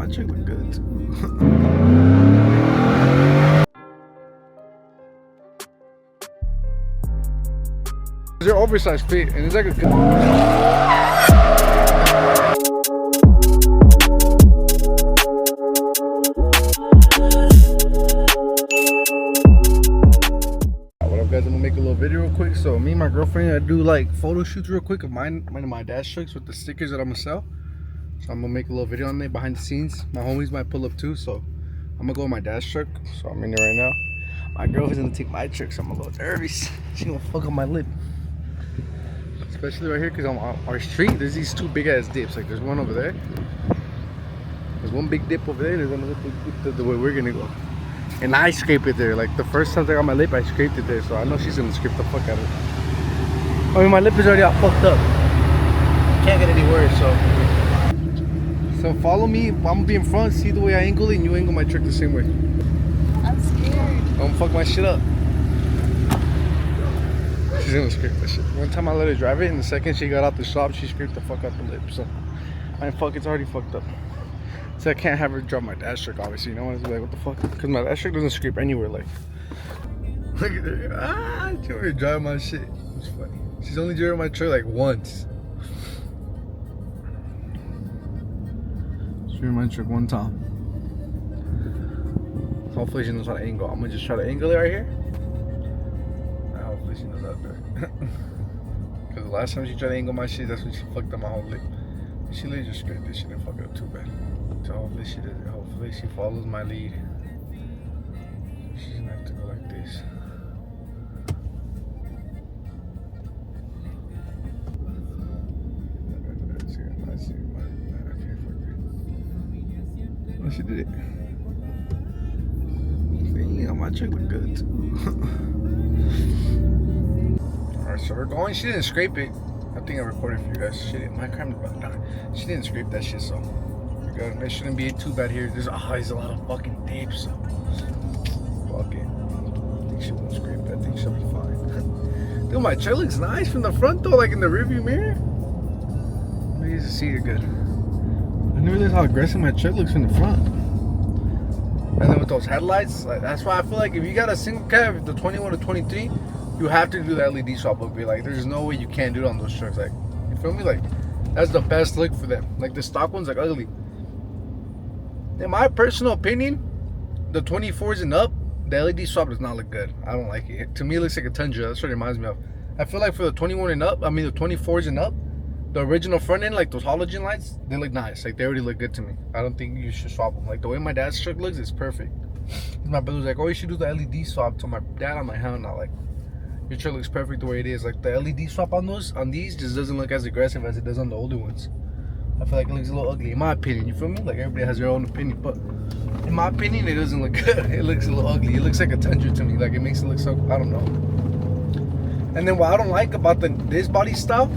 my chick look good too. They're oversized feet, and it's like a good. Guys, I'm gonna make a little video real quick. So me and my girlfriend, I do like photo shoots real quick of mine and my dad's trucks with the stickers that I'm gonna sell. So I'm gonna make a little video on there behind the scenes. My homies might pull up too, so I'm gonna go with my dad's truck. So I'm in there right now. My girlfriend's gonna take my truck, so I'm a little nervous. She gonna fuck up my lip, especially right here, because on our street there's these two big ass dips. Like there's one over there, there's one big dip over there, there's another big dip the way we're gonna go. And I scraped it there. Like the first time I got my lip, I scraped it there. So I know she's gonna scrape the fuck out of it. I mean, my lip is already all fucked up. Can't get any worse, so follow me. I'm gonna be in front. See the way I angle it, and you angle my trick the same way. I'm scared. Don't fuck my shit up. She's gonna scrape that shit. One time I let her drive it, and the second she got out the shop, she scraped the fuck out the lip. So I mean, fuck, it's already fucked up. So I can't have her drop my dash trick, obviously. You know, I was like, what the fuck? Because my dash trick doesn't scrape anywhere. Like, look at her. Ah, she already drive my shit. It's funny. She's only driven my truck like once. She's driven my truck one time. So hopefully she knows how to angle. I'm gonna just try to angle it right here. And hopefully she knows how to do it. Because the last time she tried to angle my shit, that's when she fucked up my whole lip. She literally just scraped this shit and fucked it up too bad. So hopefully she does it. Hopefully she follows my lead. She's gonna have to go like this. Oh, she did it. Damn, my chick look good too. Alright, so we're going. She didn't scrape it. I think I recorded for you guys. She didn't. My camera's about to die. She didn't scrape that shit, so it shouldn't be too bad here. There's always a lot of fucking dips. Fuck it. I think she won't scrape that. I think she'll be fine. Dude, my chair looks nice from the front though, like in the rearview mirror. Maybe you can see it good. I never realized how aggressive my chair looks from the front. And then with those headlights, like, that's why I feel like if you got a single cab, the 21 to 23, you have to do the LED swap look. Like, there's no way you can't do it on those trucks. Like, you feel me? Like, that's the best look for them. Like, the stock one's like ugly. In my personal opinion, the 24s and up, the LED swap does not look good. I don't like it. To me, it looks like a Tundra. That's what it reminds me of. I feel like for the 21 and up, I mean the 24s and up, the original front end, like those halogen lights, they look nice. Like, they already look good to me. I don't think you should swap them. Like, the way my dad's truck looks is perfect. My brother's like, oh, you should do the LED swap. To my dad, I'm like, hell no. Like, your truck looks perfect the way it is. Like, the LED swap on these just doesn't look as aggressive as it does on the older ones. I feel like it looks a little ugly, in my opinion. You feel me? Like, everybody has their own opinion, but in my opinion, it doesn't look good. It looks a little ugly. It looks like a Tundra to me. Like, it makes it look so, I don't know. And then what I don't like about this body style,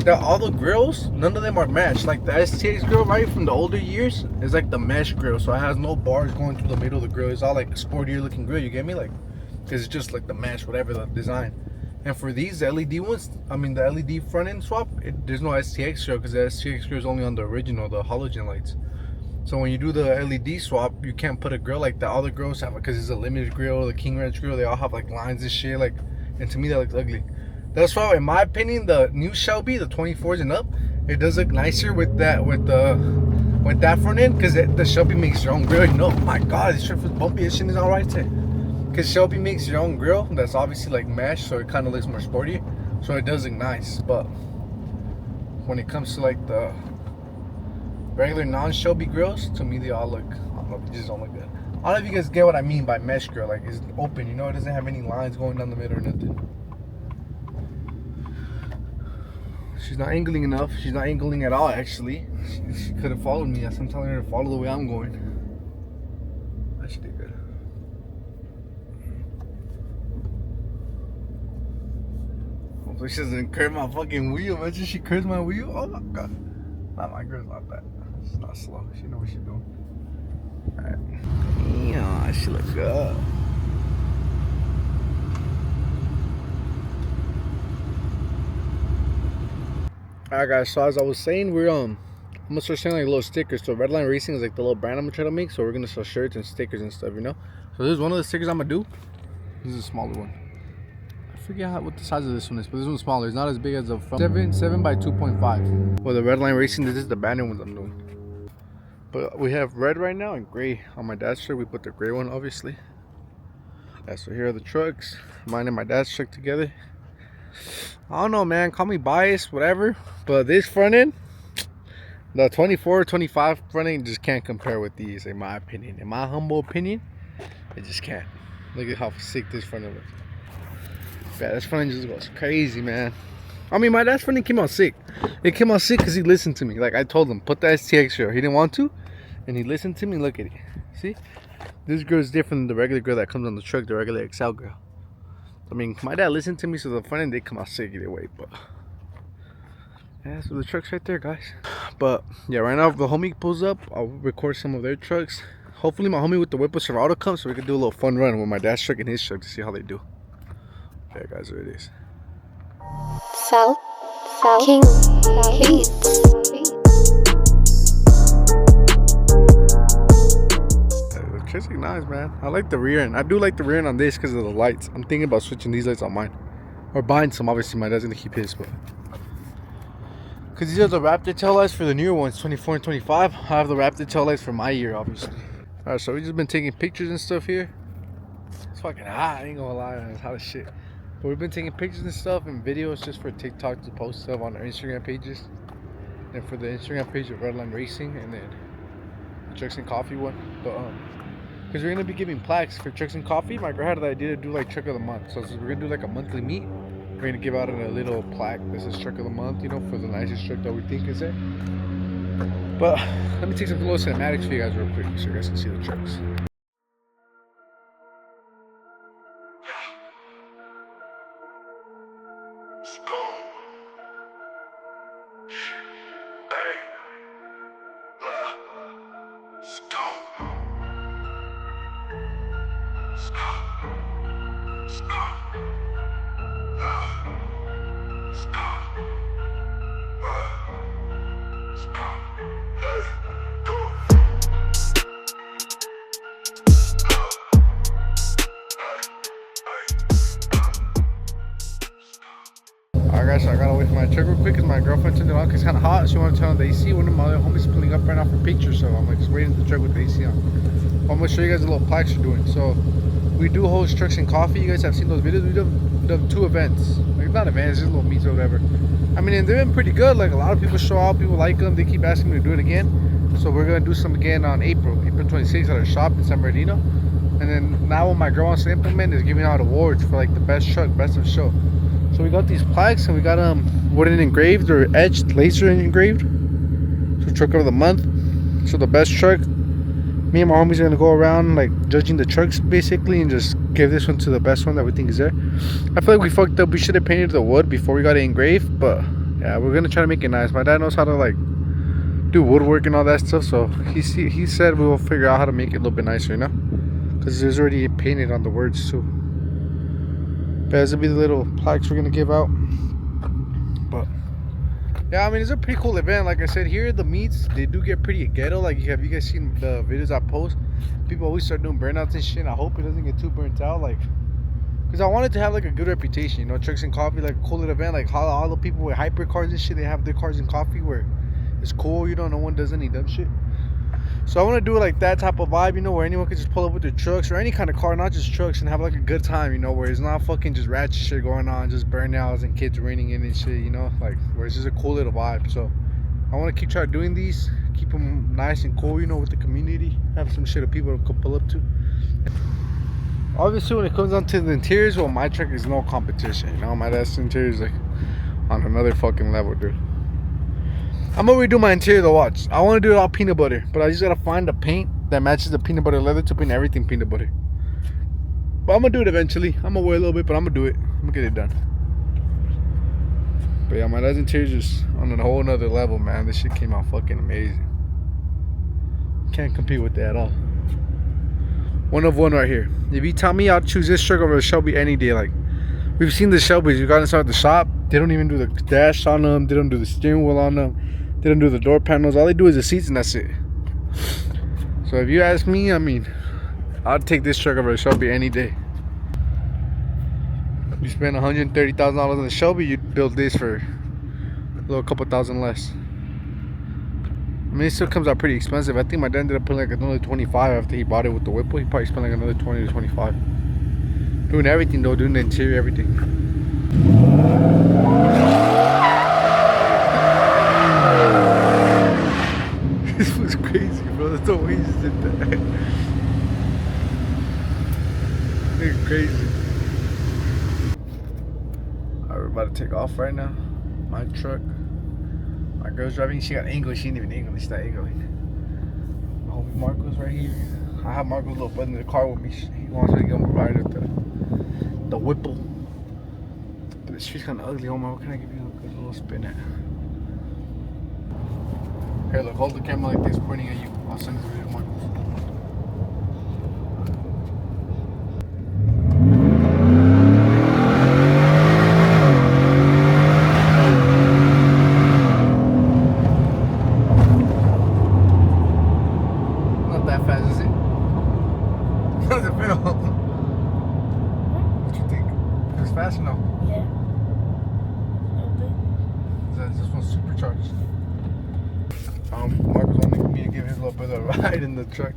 that all the grills, none of them are meshed. Like the STX grill, right, from the older years, is like the mesh grill, so it has no bars going through the middle of the grill. It's all like a sportier looking grill. You get me? Like, because it's just like the mesh, whatever the design. And for these LED ones, I mean the LED front end swap, there's no STX grill, because the STX grill is only on the original, the halogen lights. So when you do the LED swap, you can't put a grill like that. All the grills have, because it's a limited grill, the King Ranch grill, they all have like lines and shit. Like, and to me that looks ugly. That's why, in my opinion, the new Shelby, the 24s and up, it does look nicer with that front end, because the Shelby makes your own grill. You know, oh my god, this shit was bumpy. This shit is alright there. Because Shelby makes your own grill that's obviously like mesh, so it kind of looks more sporty. So it does look nice. But when it comes to like the regular non-Shelby grills, to me they all look, I don't know, they just don't look good. I don't know if you guys get what I mean by mesh grill. Like, it's open, you know, it doesn't have any lines going down the middle or nothing. She's not angling enough. She's not angling at all, actually. She could have followed me. I'm telling her to follow the way I'm going. She did good. Hopefully she doesn't curve my fucking wheel. Imagine she curves my wheel. Oh my god. Nah, my girl's not that. She's not slow. She knows what she's doing. Alright. Yeah, she looks good. Alright guys, so as I was saying, we're gonna start selling like little stickers. So Redline Racing is like the little brand I'm gonna try to make. So we're gonna sell shirts and stickers and stuff, you know. So this is one of the stickers I'm gonna do. This is a smaller one. I forget what the size of this one is, but this one's smaller. It's not as big as the front. 7 by 2.5. Well, the Redline Racing, this is the banner ones I'm doing. But we have red right now and gray. On my dad's shirt, we put the gray one, obviously. Yeah, so here are the trucks. Mine and my dad's truck together. I don't know, man. Call me biased, whatever. But this front end, the 24, 25 front end just can't compare with these, in my opinion. In my humble opinion, it just can't. Look at how sick this front end looks. Yeah, this front end just goes crazy, man. I mean, my dad's front end came out sick. It came out sick because he listened to me. Like, I told him, put the STX grill. He didn't want to, and he listened to me. Look at it. See? This grill is different than the regular grill that comes on the truck, the regular XL grill. I mean, my dad listened to me, so the front end did come out sick either way, but yeah, so the truck's right there, guys. But yeah, right now if the homie pulls up, I'll record some of their trucks. Hopefully my homie with the Whip Serrado comes so we can do a little fun run with my dad's truck and his truck to see how they do. Yeah, guys, there it is. South King Beats. It's nice, man. I like the rear end. I do like the rear end on this because of the lights. I'm thinking about switching these lights on mine, or buying some. Obviously my dad's gonna keep his, but because these are the Raptor tail lights for the newer ones, 24 and 25. I have the Raptor tail lights for my year, obviously. All right, so we just been taking pictures and stuff here. It's fucking hot, I ain't gonna lie, it's hot as shit. But we've been taking pictures and stuff and videos just for TikTok to post stuff on our Instagram pages, and for the Instagram page of Redline Racing, and then the Trucks and Coffee one. But because we're gonna be giving plaques for Trucks and Coffee, my girl had the idea to do like Truck of the Month. So we're gonna do like a monthly meet. We're gonna give out a little plaque. This is Truck of the Month, you know, for the nicest truck that we think is there. But let me take some close cinematics for you guys real quick so you guys can see the trucks. Alright guys, so I gotta wait for my truck real quick because my girlfriend turned it on because it's kind of hot. She wanted to turn on the AC. One of my other homies is pulling up right now for pictures, so I'm like just waiting for the truck with the AC on. I'm gonna show you guys the little plaques we're doing. So we do host Trucks and Coffee. You guys have seen those videos. We've done 2 events. Like not events, just little meets or whatever. I mean, and they've been pretty good. Like a lot of people show up, people like them. They keep asking me to do it again. So we're gonna do some again on April 26th at our shop in San Bernardino. And then now what my girl wants to implement is giving out awards for like the best truck, best of show. So we got these plaques and we got wooden engraved or etched, laser engraved. So Truck of the Month. So the best truck. Me and my homies are gonna go around like judging the trucks basically and just give this one to the best one that we think is there. I feel like we fucked up. We should have painted the wood before we got it engraved, but yeah, we're gonna try to make it nice. My dad knows how to like do woodwork and all that stuff, so he said we will figure out how to make it a little bit nicer, you know, because there's already painted on the words too. But these will be the little plaques we're gonna give out. But yeah, I mean, it's a pretty cool event. Like I said, here the meets, they do get pretty ghetto. Like, have you guys seen the videos I post? People always start doing burnouts and shit. I hope it doesn't get too burnt out, like, because I wanted to have like a good reputation, you know, Trucks and Coffee, like a cool little event. Like how all the people with hyper cars and shit, they have their cars in coffee where it's cool, you know, no one does any dumb shit. So I want to do it like that type of vibe, you know, where anyone can just pull up with their trucks or any kind of car, not just trucks, and have like a good time, you know, where it's not fucking just ratchet shit going on, just burnouts and kids raining in and shit, you know, like where it's just a cool little vibe. So I want to keep trying doing these, keep them nice and cool, you know, with the community, have some shit that people can pull up to. Obviously, when it comes down to the interiors, well, my truck is no competition, you know, my dad's interior is like on another fucking level, dude. I'm gonna redo my interior though, watch. I want to do it all peanut butter, but I just gotta find a paint that matches the peanut butter leather to paint everything peanut butter. But I'm gonna do it eventually. I'm gonna wait a little bit, but I'm gonna do it. I'm gonna get it done. But yeah, my dad's interior is just on a whole nother level, man. This shit came out fucking amazing. Can't compete with that at all. One of one right here. If you tell me I'll choose this truck over the Shelby any day, like we've seen the Shelbys, we got inside the shop, they don't even do the dash on them, they don't do the steering wheel on them. They don't do the door panels. All they do is the seats and that's it. So if you ask me, I mean, I'd take this truck over a Shelby any day. You spend $130,000 on the Shelby, you'd build this for a little couple thousand less. I mean, it still comes out pretty expensive. I think my dad ended up putting like another 25 after he bought it with the Whipple. He probably spent like another 20 to 25. Doing everything though, doing the interior, everything. This was crazy, bro. That's the way he just did that. It's crazy. Alright, we're about to take off right now. My truck. My girl's driving. She got English. She ain't even English. She's not English. My homie Marco's right here. I have Marco's little brother in the car with me. He wants me to give him a ride with the Whipple. But the street's kind of ugly. Omar, what can I give you a good little spin at? Here, look. Hold the camera like this, pointing at you. I'll send it to you, Marco. Fast or no? Yeah. This one's supercharged. Marco's wanting me to give his little brother a ride in the truck.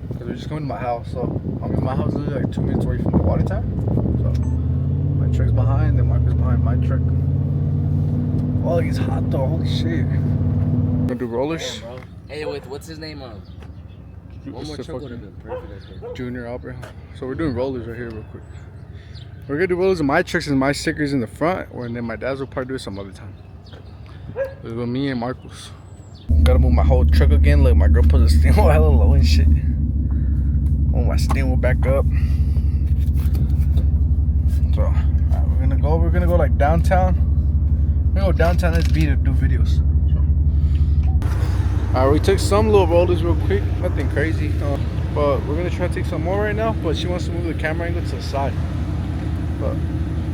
Because we're just coming to my house. So, I mean, my house is literally like 2 minutes away from the water tower. So, my truck's behind, then Marco's behind my truck. Oh, it's hot though. Holy shit. Gonna do rollers? Yeah, bro. Hey, what's his name? One more truck would have been perfect. Junior Albert. So, we're doing rollers right here real quick. We're gonna do rollers of my trucks and my stickers in the front, and then my dad's will probably do it some other time. This is with me and Marcos. Gotta move my whole truck again. Look, my girl put the steering wheel hella low and shit. Oh, my steering wheel back up. So, alright, we're gonna go like downtown. We're gonna go downtown SB to do videos. So. Alright, we took some little rollers real quick, nothing crazy. But we're gonna try to take some more right now. But she wants to move the camera angle to the side. But,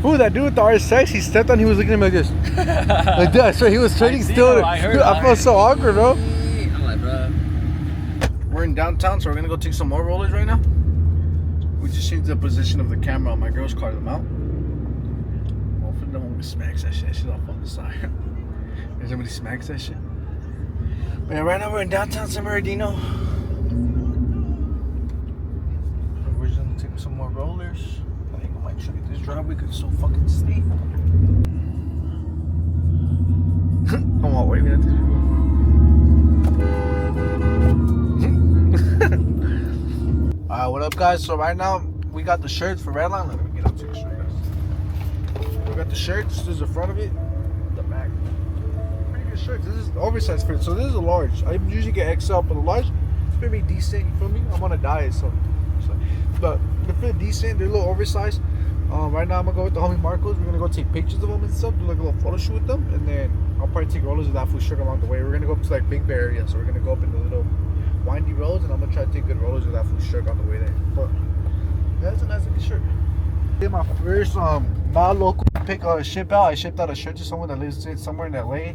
ooh, that dude with the RSX, he stepped on, he was looking at me like this. Like that, so he was turning still. I felt so awkward, bro. I'm like, bro. We're in downtown, so we're gonna go take some more rollers right now. We just changed the position of the camera on my girl's car to mount. Hopefully no one smacks that shit. She's off on the side. If somebody smacks that shit. But yeah, right now we're in downtown San Bernardino. We're just gonna take some more rollers. I think I might show you this driveway because it's so fucking steep. I'm all waving at these people. Alright, what up, guys? So right now we got the shirts for Redline. Let me get up to the shirt, guys. We got the shirts. This is the front of it. The back. Pretty good shirts. This is oversized fit. So this is a large. I usually get XL, but a large, it's pretty decent. You feel me? I'm on a diet, so. But they fit decent. They're a little oversized. Right now I'm gonna go with the homie Marcos. We're gonna go take pictures of them and stuff, do like a little photo shoot with them, and then I'll probably take rollers of that food sugar along the way. We're gonna go up to like Big Bear area, so we're gonna go up in the little windy roads, and I'm gonna try to take good rollers of that food sugar on the way there. But yeah, that's a nice looking shirt. Did my first not local ship out. I shipped out a shirt to someone that lives somewhere in LA.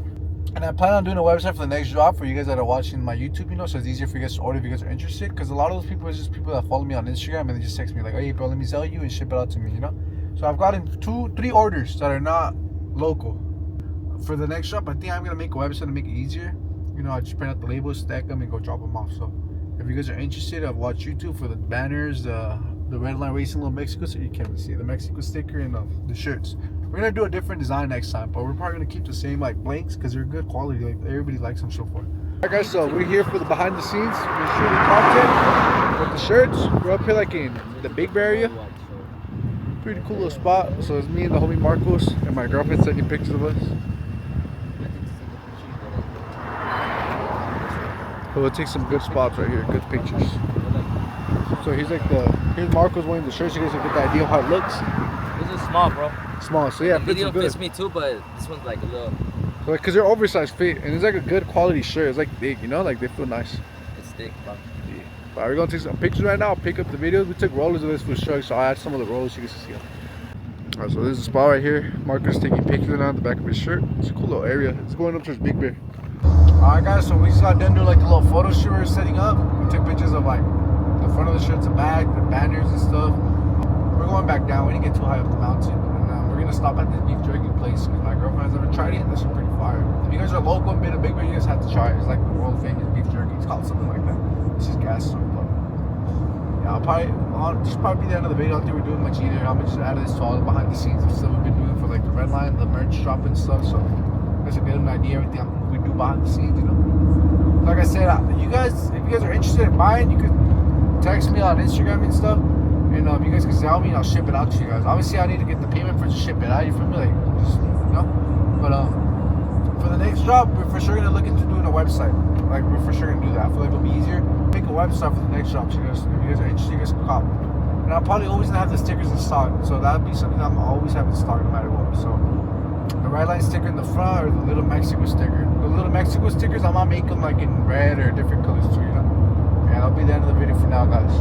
And I plan on doing a website for the next drop for you guys that are watching my YouTube, you know, so it's easier for you guys to order if you guys are interested. Because a lot of those people are just people that follow me on Instagram and they just text me like, hey, bro, let me sell you and ship it out to me, you know. So I've gotten 2-3 orders that are not local. For the next drop, I think I'm going to make a website to make it easier. You know, I just print out the labels, stack them, and go drop them off. So if you guys are interested, I've watched YouTube for the banners, the Redline Racing Little Mexico, so you can't see the Mexico sticker and the shirts. We're gonna do a different design next time, but we're probably gonna keep the same like blanks because they're good quality. Like everybody likes them so far. Alright guys, so we're here for the behind the scenes. We're shooting content with the shirts. We're up here like in the Big Bear area. Pretty cool little spot. So it's me and the homie Marcos and my girlfriend taking pictures of us. So we'll take some good spots right here, good pictures. So here's Marcos wearing the shirts. You guys will get the idea of how it looks. This is small, bro. Small, so yeah, the video fits me too, but this one's like a little. So like, cause they're oversized fit, and it's like a good quality shirt. It's like thick, you know, like they feel nice. It's thick, bro. Yeah. But we're gonna take some pictures right now. I'll pick up the videos. We took rollers of this for sure, so I'll add some of the rollers so you guys can see them. Alright, so this is the spot right here. Marcus taking pictures now at the back of his shirt. It's a cool little area. It's going up towards Big Bear. Alright guys, so we just got done doing like the little photo shoot we were setting up. We took pictures of like the front of the shirts, the back, the banners and stuff. We're going back down. We didn't get too high up the mountain. And we're gonna stop at this beef jerky place because my girlfriend has never tried it. That's pretty fire. If you guys are local and been a big one, you guys have to try it. It's like the world famous beef jerky. It's called something like that. It's just gas stuff. But yeah, this will probably be the end of the video. I don't think we're doing much either. I'm just add this to all the behind the scenes of stuff we've been doing for like the Redline, the merch shop and stuff. So that's a good idea. Everything we do behind the scenes, you know. Like I said, if you guys are interested in buying, you could text me on Instagram and stuff. And you guys can sell me and I'll ship it out to you guys. Obviously, I need to get the payment for ship it out. You feel me? Like, just, you know? But for the next drop, we're for sure going to look into doing a website. Like, we're for sure going to do that. I feel like it'll be easier. Make a website for the next drop. So if you guys are interested, you guys can call. And I'll probably always have the stickers in stock. So that'll be something I'm always having in stock no matter what. So the Redline sticker in the front or the little Mexico sticker. The little Mexico stickers, I'm going to make them like in red or different colors too, you know? Yeah, that'll be the end of the video for now, guys.